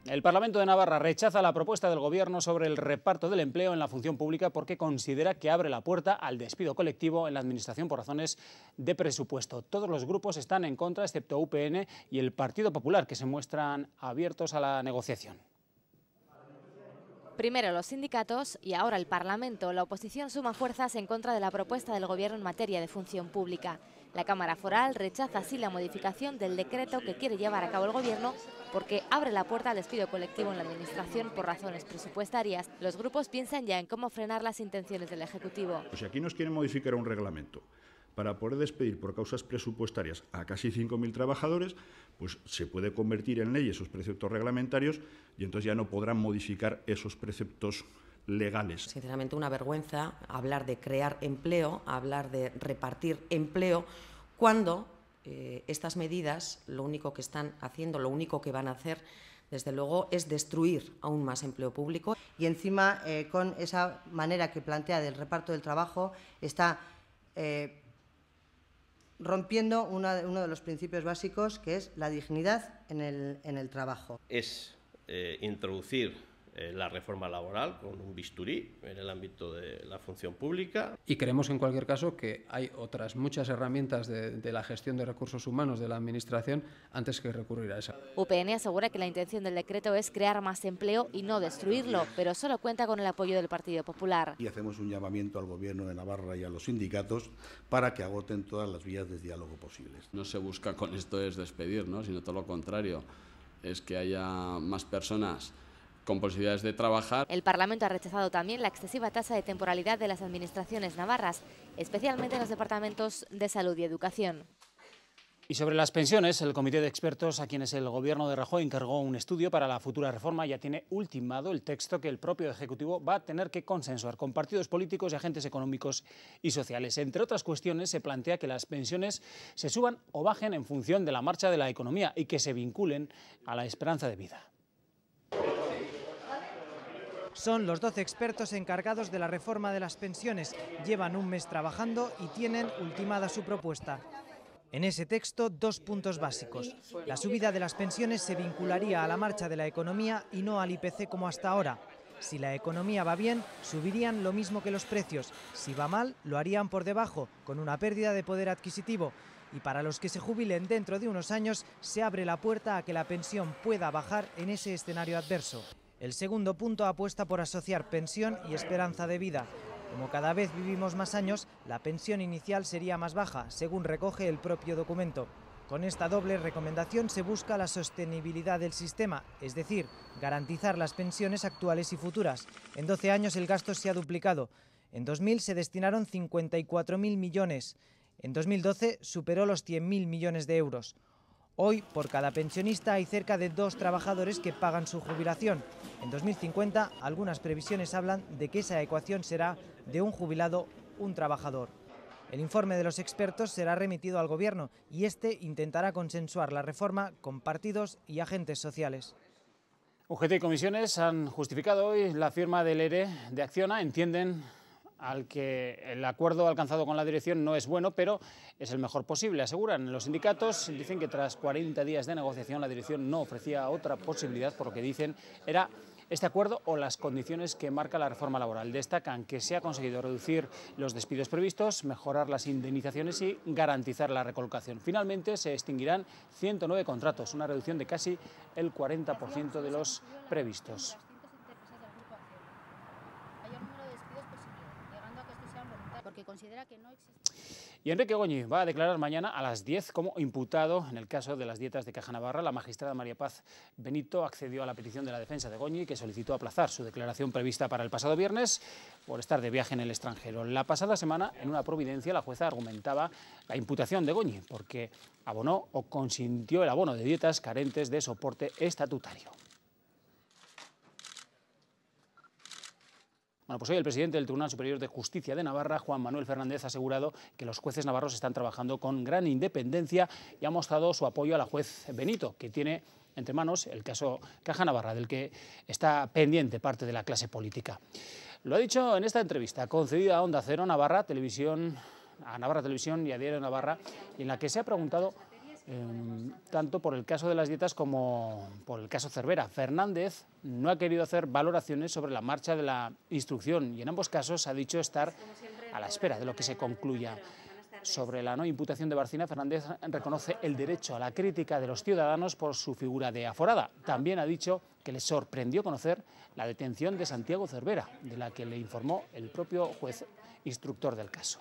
El Parlamento de Navarra rechaza la propuesta del Gobierno sobre el reparto del empleo en la función pública porque considera que abre la puerta al despido colectivo en la Administración por razones de presupuesto. Todos los grupos están en contra, excepto UPN y el Partido Popular, que se muestran abiertos a la negociación. Primero los sindicatos y ahora el Parlamento. La oposición suma fuerzas en contra de la propuesta del Gobierno en materia de función pública. La Cámara Foral rechaza así la modificación del decreto que quiere llevar a cabo el Gobierno porque abre la puerta al despido colectivo en la Administración por razones presupuestarias. Los grupos piensan ya en cómo frenar las intenciones del Ejecutivo. Si aquí nos quieren modificar un reglamento para poder despedir por causas presupuestarias a casi 5.000 trabajadores, pues se puede convertir en ley esos preceptos reglamentarios y entonces ya no podrán modificar esos preceptos legales. Sinceramente, una vergüenza hablar de crear empleo, hablar de repartir empleo, cuando estas medidas lo único que están haciendo, lo único que van a hacer, desde luego, es destruir aún más empleo público. Y encima, con esa manera que plantea del reparto del trabajo, está rompiendo uno de los principios básicos, que es la dignidad en el trabajo. Es introducir la reforma laboral con un bisturí en el ámbito de la función pública. Y creemos, en cualquier caso, que hay otras muchas herramientas de la gestión de recursos humanos de la Administración antes que recurrir a esa. UPN asegura que la intención del decreto es crear más empleo y no destruirlo, pero solo cuenta con el apoyo del Partido Popular. Y hacemos un llamamiento al Gobierno de Navarra y a los sindicatos para que agoten todas las vías de diálogo posibles. No se busca con esto es despedir, ¿no?, sino todo lo contrario, es que haya más personas con posibilidades de trabajar. El Parlamento ha rechazado también la excesiva tasa de temporalidad de las administraciones navarras, especialmente en los departamentos de salud y educación. Y sobre las pensiones, el comité de expertos a quienes el Gobierno de Rajoy encargó un estudio para la futura reforma ya tiene ultimado el texto que el propio Ejecutivo va a tener que consensuar con partidos políticos y agentes económicos y sociales. Entre otras cuestiones, se plantea que las pensiones se suban o bajen en función de la marcha de la economía y que se vinculen a la esperanza de vida. Son los 12 expertos encargados de la reforma de las pensiones. Llevan un mes trabajando y tienen ultimada su propuesta. En ese texto, 2 puntos básicos. La subida de las pensiones se vincularía a la marcha de la economía y no al IPC como hasta ahora. Si la economía va bien, subirían lo mismo que los precios. Si va mal, lo harían por debajo, con una pérdida de poder adquisitivo. Y para los que se jubilen dentro de unos años, se abre la puerta a que la pensión pueda bajar en ese escenario adverso. El segundo punto apuesta por asociar pensión y esperanza de vida. Como cada vez vivimos más años, la pensión inicial sería más baja, según recoge el propio documento. Con esta doble recomendación se busca la sostenibilidad del sistema, es decir, garantizar las pensiones actuales y futuras. En 12 años el gasto se ha duplicado. En 2000 se destinaron 54.000 millones. En 2012 superó los 100.000 millones de euros. Hoy, por cada pensionista hay cerca de 2 trabajadores que pagan su jubilación. En 2050, algunas previsiones hablan de que esa ecuación será de un jubilado, un trabajador. El informe de los expertos será remitido al Gobierno y este intentará consensuar la reforma con partidos y agentes sociales. UGT y comisiones han justificado hoy la firma del ERE de Acciona. Entienden al que el acuerdo alcanzado con la dirección no es bueno, pero es el mejor posible, aseguran. Los sindicatos dicen que tras 40 días de negociación la dirección no ofrecía otra posibilidad, por lo que dicen era este acuerdo o las condiciones que marca la reforma laboral. Destacan que se ha conseguido reducir los despidos previstos, mejorar las indemnizaciones y garantizar la recolocación. Finalmente se extinguirán 109 contratos, una reducción de casi el 40% de los previstos. Y Enrique Goñi va a declarar mañana a las 10 como imputado en el caso de las dietas de Caja Navarra. La magistrada María Paz Benito accedió a la petición de la defensa de Goñi, que solicitó aplazar su declaración prevista para el pasado viernes por estar de viaje en el extranjero. La pasada semana, en una providencia, la jueza argumentaba la imputación de Goñi porque abonó o consintió el abono de dietas carentes de soporte estatutario. Bueno, pues hoy el presidente del Tribunal Superior de Justicia de Navarra, Juan Manuel Fernández, ha asegurado que los jueces navarros están trabajando con gran independencia y ha mostrado su apoyo a la juez Benito, que tiene entre manos el caso Caja Navarra, del que está pendiente parte de la clase política. Lo ha dicho en esta entrevista concedida a Onda Cero, Navarra Televisión y a Diario Navarra, en la que se ha preguntado tanto por el caso de las dietas como por el caso Cervera. Fernández no ha querido hacer valoraciones sobre la marcha de la instrucción y en ambos casos ha dicho estar a la espera de lo que se concluya. Sobre la no imputación de Barcina, Fernández reconoce el derecho a la crítica de los ciudadanos por su figura de aforada. También ha dicho que le sorprendió conocer la detención de Santiago Cervera, de la que le informó el propio juez instructor del caso.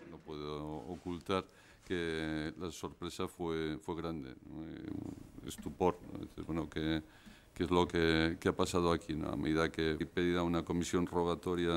No puedo ocultar que la sorpresa fue grande, ¿no? Estupor, ¿no? Entonces, bueno, ¿qué es lo que ha pasado aquí, ¿no? A medida que he pedido una comisión rogatoria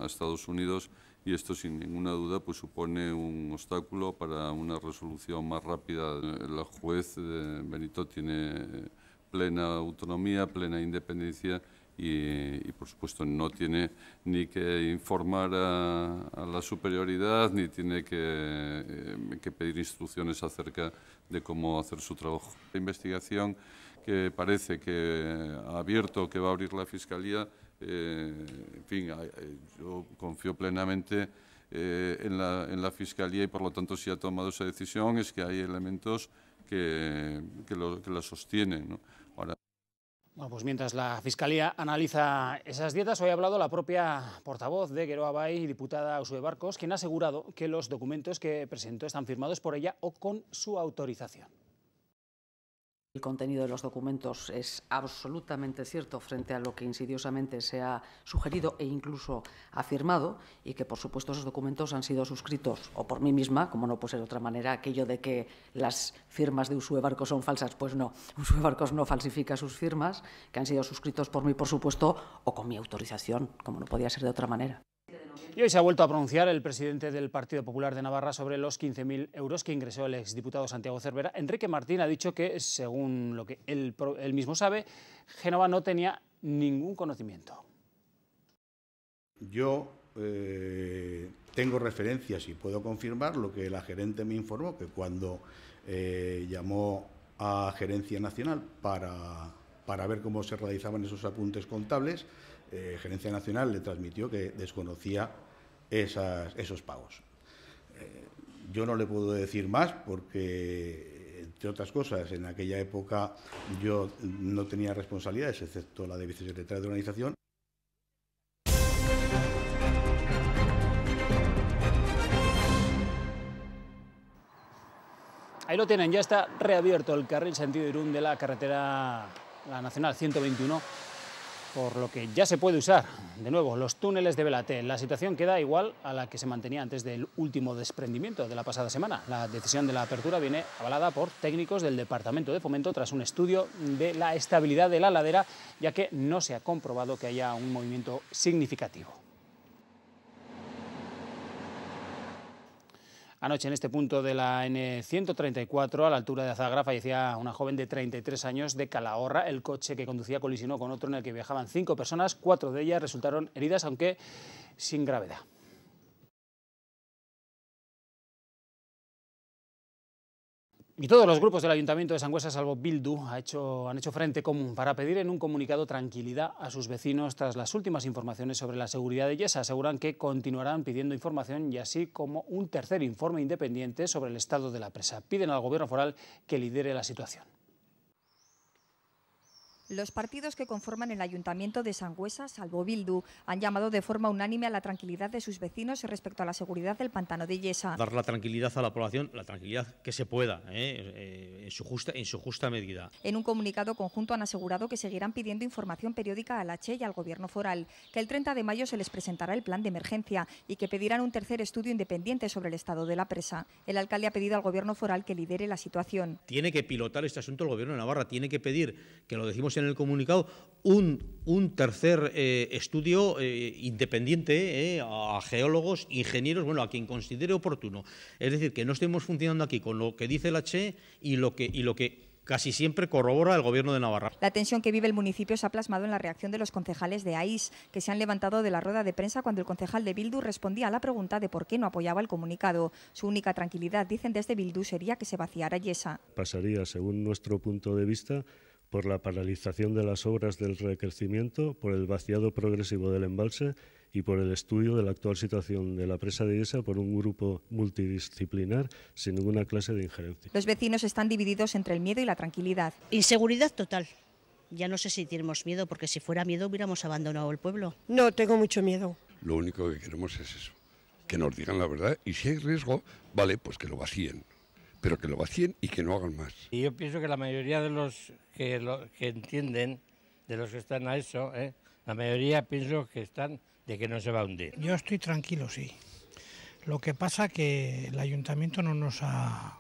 a Estados Unidos, y esto sin ninguna duda pues supone un obstáculo para una resolución más rápida. El juez Benito tiene plena autonomía, plena independencia y por supuesto no tiene ni que informar a la superioridad ni tiene que pedir instrucciones acerca de cómo hacer su trabajo. La investigación que parece que ha abierto, que va a abrir la Fiscalía, en fin, yo confío plenamente en la Fiscalía y por lo tanto si ha tomado esa decisión es que hay elementos que la sostienen, ¿no? Ahora, bueno, pues mientras la Fiscalía analiza esas dietas, hoy ha hablado la propia portavoz de Geroa Bai y diputada Uxue Barkos, quien ha asegurado que los documentos que presentó están firmados por ella o con su autorización. El contenido de los documentos es absolutamente cierto frente a lo que insidiosamente se ha sugerido e incluso afirmado, y que, por supuesto, esos documentos han sido suscritos o por mí misma, como no puede ser de otra manera. Aquello de que las firmas de Uxue Barkos son falsas, pues no. Uxue Barkos no falsifica sus firmas, que han sido suscritos por mí, por supuesto, o con mi autorización, como no podía ser de otra manera. Y hoy se ha vuelto a pronunciar el presidente del Partido Popular de Navarra sobre los 15.000 euros que ingresó el exdiputado Santiago Cervera. Enrique Martín ha dicho que, según lo que él mismo sabe, Génova no tenía ningún conocimiento. Yo tengo referencias y puedo confirmar lo que la gerente me informó, que cuando llamó a Gerencia Nacional para ver cómo se realizaban esos apuntes contables, Gerencia Nacional le transmitió que desconocía esos pagos. Yo no le puedo decir más porque, entre otras cosas, en aquella época yo no tenía responsabilidades, excepto la de vicesecretario de organización. Ahí lo tienen, ya está reabierto el carril sentido Irún de la carretera, la Nacional 121, por lo que ya se puede usar de nuevo los túneles de Belaté. La situación queda igual a la que se mantenía antes del último desprendimiento de la pasada semana. La decisión de la apertura viene avalada por técnicos del Departamento de Fomento tras un estudio de la estabilidad de la ladera, ya que no se ha comprobado que haya un movimiento significativo. Anoche, en este punto de la N134, a la altura de Azagra, fallecía una joven de 33 años de Calahorra. El coche que conducía colisionó con otro en el que viajaban 5 personas. 4 de ellas resultaron heridas, aunque sin gravedad. Y todos los grupos del Ayuntamiento de Sangüesa, salvo Bildu, han hecho frente común para pedir en un comunicado tranquilidad a sus vecinos tras las últimas informaciones sobre la seguridad de Yesa. Aseguran que continuarán pidiendo información y así como un tercer informe independiente sobre el estado de la presa. Piden al Gobierno foral que lidere la situación. Los partidos que conforman el Ayuntamiento de Sangüesa, salvo Bildu, han llamado de forma unánime a la tranquilidad de sus vecinos respecto a la seguridad del pantano de Yesa. Dar la tranquilidad a la población, la tranquilidad que se pueda, en su justa medida. En un comunicado conjunto han asegurado que seguirán pidiendo información periódica a la Che y al Gobierno foral, que el 30 de mayo se les presentará el plan de emergencia y que pedirán un tercer estudio independiente sobre el estado de la presa. El alcalde ha pedido al Gobierno foral que lidere la situación. Tiene que pilotar este asunto el Gobierno de Navarra, tiene que pedir, que lo decimos en el comunicado, un tercer estudio independiente a geólogos, ingenieros, bueno, a quien considere oportuno. Es decir, que no estemos funcionando aquí con lo que dice la Che y lo que casi siempre corrobora el Gobierno de Navarra. La tensión que vive el municipio se ha plasmado en la reacción de los concejales de AIS, que se han levantado de la rueda de prensa cuando el concejal de Bildu respondía a la pregunta de por qué no apoyaba el comunicado. Su única tranquilidad, dicen desde Bildu, sería que se vaciara Yesa. Pasaría, según nuestro punto de vista, por la paralización de las obras del recrecimiento, por el vaciado progresivo del embalse y por el estudio de la actual situación de la presa de Iesa por un grupo multidisciplinar sin ninguna clase de injerencia. Los vecinos están divididos entre el miedo y la tranquilidad. Inseguridad total. Ya no sé si tenemos miedo, porque si fuera miedo hubiéramos abandonado el pueblo. No, tengo mucho miedo. Lo único que queremos es eso, que nos digan la verdad y si hay riesgo, vale, pues que lo vacíen, pero que lo vacíen y que no hagan más. Y yo pienso que la mayoría de los que entienden, de los que están a eso, la mayoría pienso que están de que no se va a hundir. Yo estoy tranquilo, sí. Lo que pasa que el ayuntamiento no nos ha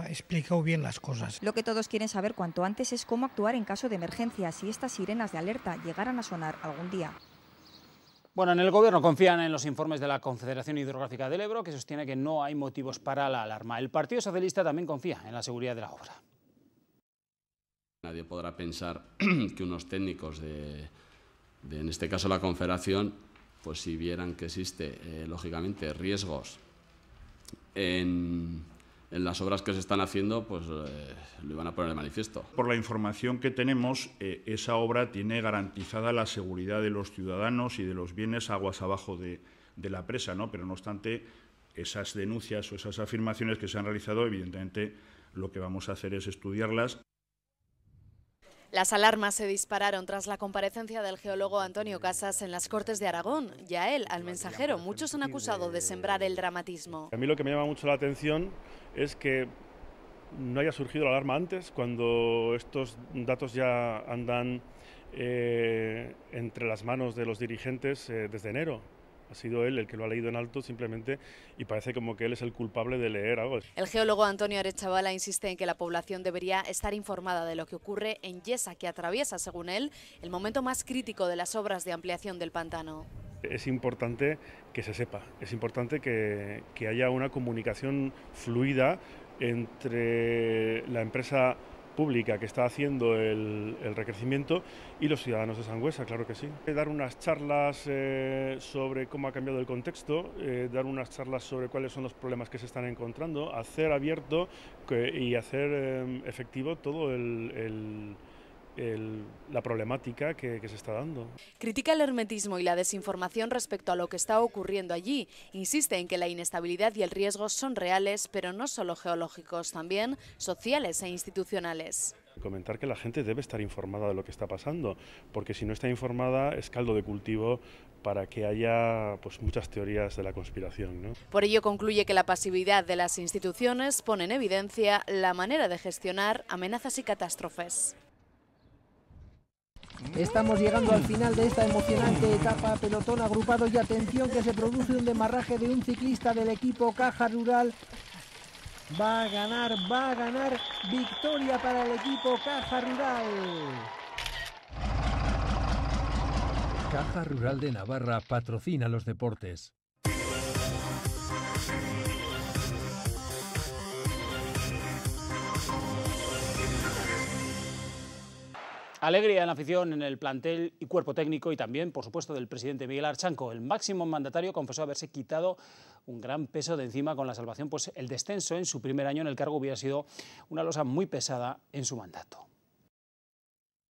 explicado bien las cosas. Lo que todos quieren saber cuanto antes es cómo actuar en caso de emergencia si estas sirenas de alerta llegaran a sonar algún día. Bueno, en el Gobierno confían en los informes de la Confederación Hidrográfica del Ebro, que sostiene que no hay motivos para la alarma. El Partido Socialista también confía en la seguridad de la obra. Nadie podrá pensar que unos técnicos en este caso la Confederación, pues si vieran que existe, lógicamente, riesgos en las obras que se están haciendo, pues lo iban a poner de manifiesto. Por la información que tenemos, esa obra tiene garantizada la seguridad de los ciudadanos y de los bienes aguas abajo de la presa, ¿no? Pero no obstante, esas denuncias o esas afirmaciones que se han realizado, evidentemente lo que vamos a hacer es estudiarlas. Las alarmas se dispararon tras la comparecencia del geólogo Antonio Casas en las Cortes de Aragón. Y a él, al Mensajero, muchos han acusado de sembrar el dramatismo. A mí lo que me llama mucho la atención es que no haya surgido la alarma antes, cuando estos datos ya andan entre las manos de los dirigentes desde enero. Ha sido él el que lo ha leído en alto simplemente y parece como que él es el culpable de leer algo. El geólogo Antonio Arechavala insiste en que la población debería estar informada de lo que ocurre en Iesa, que atraviesa, según él, el momento más crítico de las obras de ampliación del pantano. Es importante que se sepa, es importante que haya una comunicación fluida entre la empresa pública que está haciendo el recrecimiento y los ciudadanos de Sangüesa, claro que sí. Dar unas charlas sobre cómo ha cambiado el contexto, dar unas charlas sobre cuáles son los problemas que se están encontrando, hacer abierto y hacer efectivo todo la problemática que se está dando. Critica el hermetismo y la desinformación respecto a lo que está ocurriendo allí. Insiste en que la inestabilidad y el riesgo son reales, pero no solo geológicos, también sociales e institucionales. Comentar que la gente debe estar informada de lo que está pasando, porque si no está informada es caldo de cultivo para que haya pues muchas teorías de la conspiración, ¿no? Por ello concluye que la pasividad de las instituciones pone en evidencia la manera de gestionar amenazas y catástrofes. Estamos llegando al final de esta emocionante etapa, pelotón agrupado y atención que se produce un demarraje de un ciclista del equipo Caja Rural. Va a ganar, victoria para el equipo Caja Rural. Caja Rural de Navarra patrocina los deportes. Alegría en la afición, en el plantel y cuerpo técnico y también, por supuesto, del presidente Miguel Archanco. El máximo mandatario confesó haberse quitado un gran peso de encima con la salvación, pues el descenso en su primer año en el cargo hubiera sido una losa muy pesada en su mandato.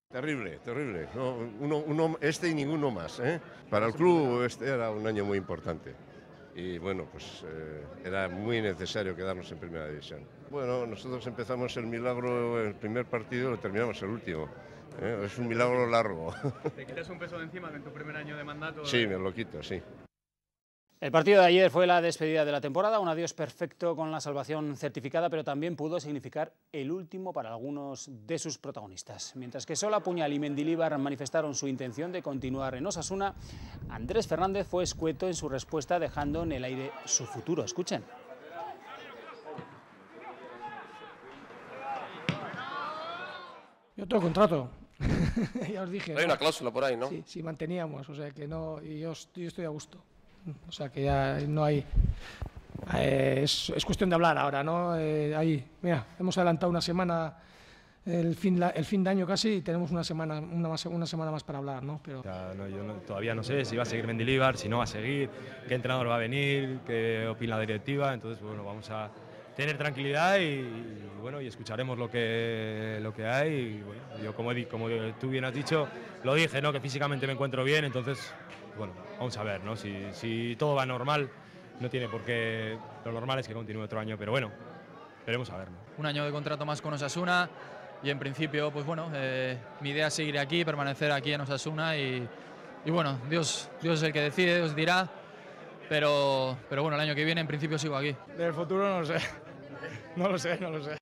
Terrible, terrible. No, uno este y ninguno más, ¿eh? Para el club este era un año muy importante. Y bueno, pues era muy necesario quedarnos en primera división. Bueno, nosotros empezamos el milagro el primer partido y lo terminamos el último. Es un milagro largo. ¿Te quitas un peso de encima en tu primer año de mandato? Sí, me lo quito, sí. El partido de ayer fue la despedida de la temporada, un adiós perfecto con la salvación certificada, pero también pudo significar el último para algunos de sus protagonistas. Mientras que Sola, Puñal y Mendilibar manifestaron su intención de continuar en Osasuna, Andrés Fernández fue escueto en su respuesta, dejando en el aire su futuro. Escuchen. Yo tengo contrato. Ya os dije. Hay una cláusula por ahí, ¿no? Sí, sí, manteníamos, o sea que no, y yo estoy a gusto. O sea que ya no hay. Es cuestión de hablar ahora, ¿no? Ahí, mira, hemos adelantado una semana, el fin de año casi, y tenemos una semana más para hablar, ¿no? Pero Todavía no sé si va a seguir Mendilibar, si no va a seguir, qué entrenador va a venir, qué opina la directiva. Entonces, bueno, vamos a tener tranquilidad y bueno, y escucharemos lo que hay. Y bueno, yo como tú bien has dicho, lo dije, ¿no? Que físicamente me encuentro bien, entonces, bueno, vamos a ver, ¿no? Si todo va normal, no tiene por qué, lo normal es que continúe otro año, pero bueno, veremos a ver, ¿no? Un año de contrato más con Osasuna y en principio, pues bueno, mi idea es seguir aquí, permanecer aquí en Osasuna y bueno, Dios es el que decide, Dios dirá, pero bueno, el año que viene en principio sigo aquí. Del futuro no lo sé, no lo sé.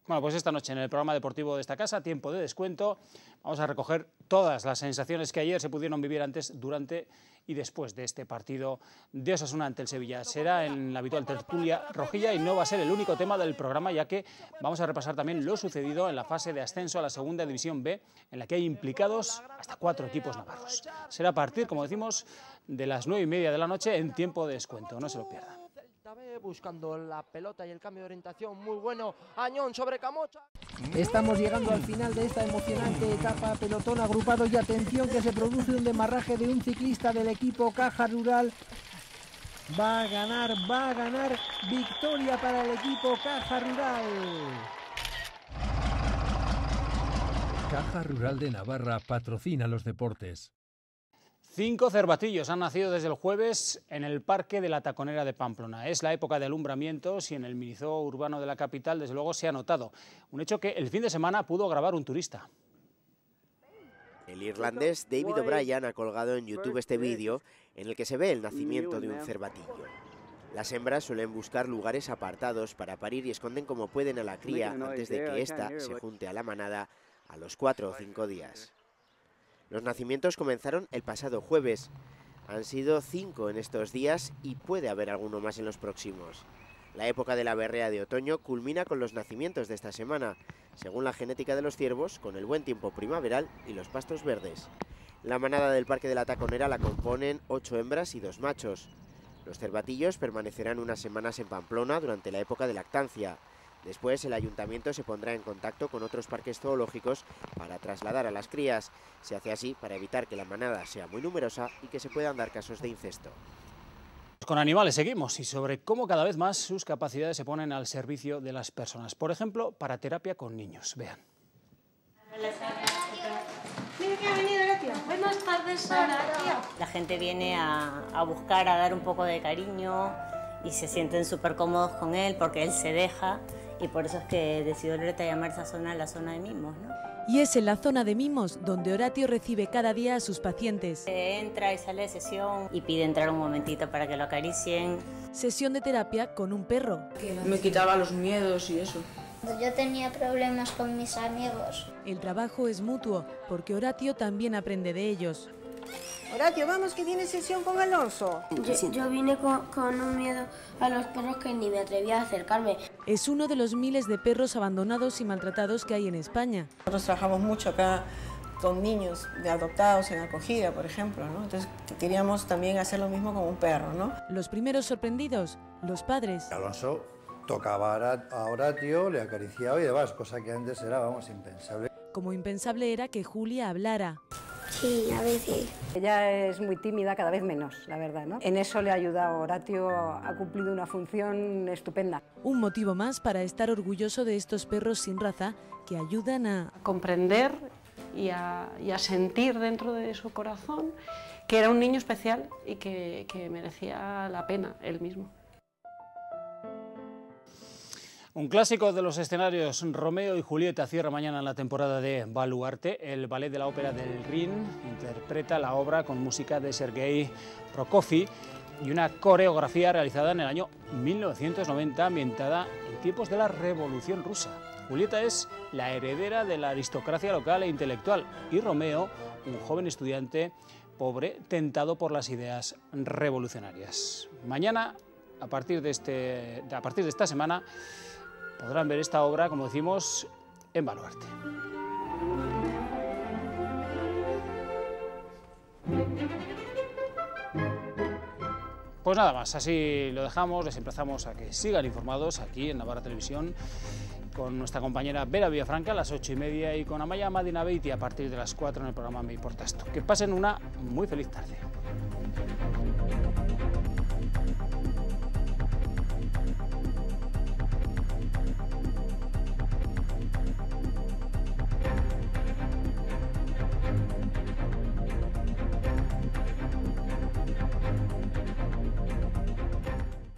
Bueno, pues esta noche en el programa deportivo de esta casa, Tiempo de Descuento, vamos a recoger todas las sensaciones que ayer se pudieron vivir antes, durante y después de este partido de Osasuna ante el Sevilla. Será en la habitual tertulia rojilla y no va a ser el único tema del programa, ya que vamos a repasar también lo sucedido en la fase de ascenso a la Segunda División B, en la que hay implicados hasta 4 equipos navarros. Será a partir, como decimos, de las 9:30 de la noche en Tiempo de Descuento. No se lo pierdan. Buscando la pelota y el cambio de orientación muy bueno, Añón sobre Camocha. Estamos llegando al final de esta emocionante etapa, pelotón agrupado y atención que se produce un demarraje de un ciclista del equipo Caja Rural. Va a ganar, victoria para el equipo Caja Rural. Caja Rural de Navarra patrocina los deportes. 5 cervatillos han nacido desde el jueves en el Parque de la Taconera de Pamplona. Es la época de alumbramientos y en el minizoo urbano de la capital desde luego se ha notado. Un hecho que el fin de semana pudo grabar un turista. El irlandés David O'Brien ha colgado en YouTube este vídeo en el que se ve el nacimiento de un cervatillo. Las hembras suelen buscar lugares apartados para parir y esconden como pueden a la cría antes de que ésta se junte a la manada a los 4 o 5 días. Los nacimientos comenzaron el pasado jueves. Han sido 5 en estos días y puede haber alguno más en los próximos. La época de la berrea de otoño culmina con los nacimientos de esta semana, según la genética de los ciervos, con el buen tiempo primaveral y los pastos verdes. La manada del Parque de la Taconera la componen 8 hembras y 2 machos. Los cervatillos permanecerán unas semanas en Pamplona durante la época de lactancia. Después el ayuntamiento se pondrá en contacto con otros parques zoológicos para trasladar a las crías. Se hace así para evitar que la manada sea muy numerosa y que se puedan dar casos de incesto. Con animales seguimos y sobre cómo cada vez más sus capacidades se ponen al servicio de las personas. Por ejemplo, para terapia con niños. Vean. Mira que ha venido Horatio. Buenas tardes, Horatio. La gente viene a buscar, a dar un poco de cariño y se sienten súper cómodos con él porque él se deja. Y por eso es que decidió Loreta llamar esa zona la zona de mimos, ¿no? Y es en la zona de mimos donde Horatio recibe cada día a sus pacientes. Entra y sale de sesión y pide entrar un momentito para que lo acaricien. Sesión de terapia con un perro. Me quitaba los miedos y eso. Yo tenía problemas con mis amigos. El trabajo es mutuo porque Horatio también aprende de ellos. Horatio, vamos que tienes sesión con Alonso. Yo vine con un miedo a los perros que ni me atrevía a acercarme. Es uno de los miles de perros abandonados y maltratados que hay en España. Nosotros trabajamos mucho acá con niños de adoptados en acogida, por ejemplo, ¿no? Entonces queríamos también hacer lo mismo con un perro, ¿no? Los primeros sorprendidos, los padres. Alonso tocaba a Horatio, le acariciaba y demás, cosa que antes era, vamos, impensable. Como impensable era que Julia hablara. Sí, a veces. Ella es muy tímida, cada vez menos, la verdad, ¿no? En eso le ha ayudado Horatio, ha cumplido una función estupenda. Un motivo más para estar orgulloso de estos perros sin raza que ayudan a comprender y a sentir dentro de su corazón que era un niño especial y que merecía la pena él mismo. Un clásico de los escenarios, Romeo y Julieta cierra mañana la temporada de Baluarte. El ballet de la ópera del Rin interpreta la obra con música de Sergei Prokofiev y una coreografía realizada en el año 1990 ambientada en tiempos de la Revolución Rusa. Julieta es la heredera de la aristocracia local e intelectual y Romeo, un joven estudiante pobre tentado por las ideas revolucionarias. Mañana, a partir de esta semana, podrán ver esta obra, como decimos, en Baluarte. Pues nada más, así lo dejamos, les emplazamos a que sigan informados aquí en Navarra Televisión con nuestra compañera Vera Villafranca a las 8:30 y con Amaya Madinabeiti a partir de las 4 en el programa Me Importa Esto. Que pasen una muy feliz tarde.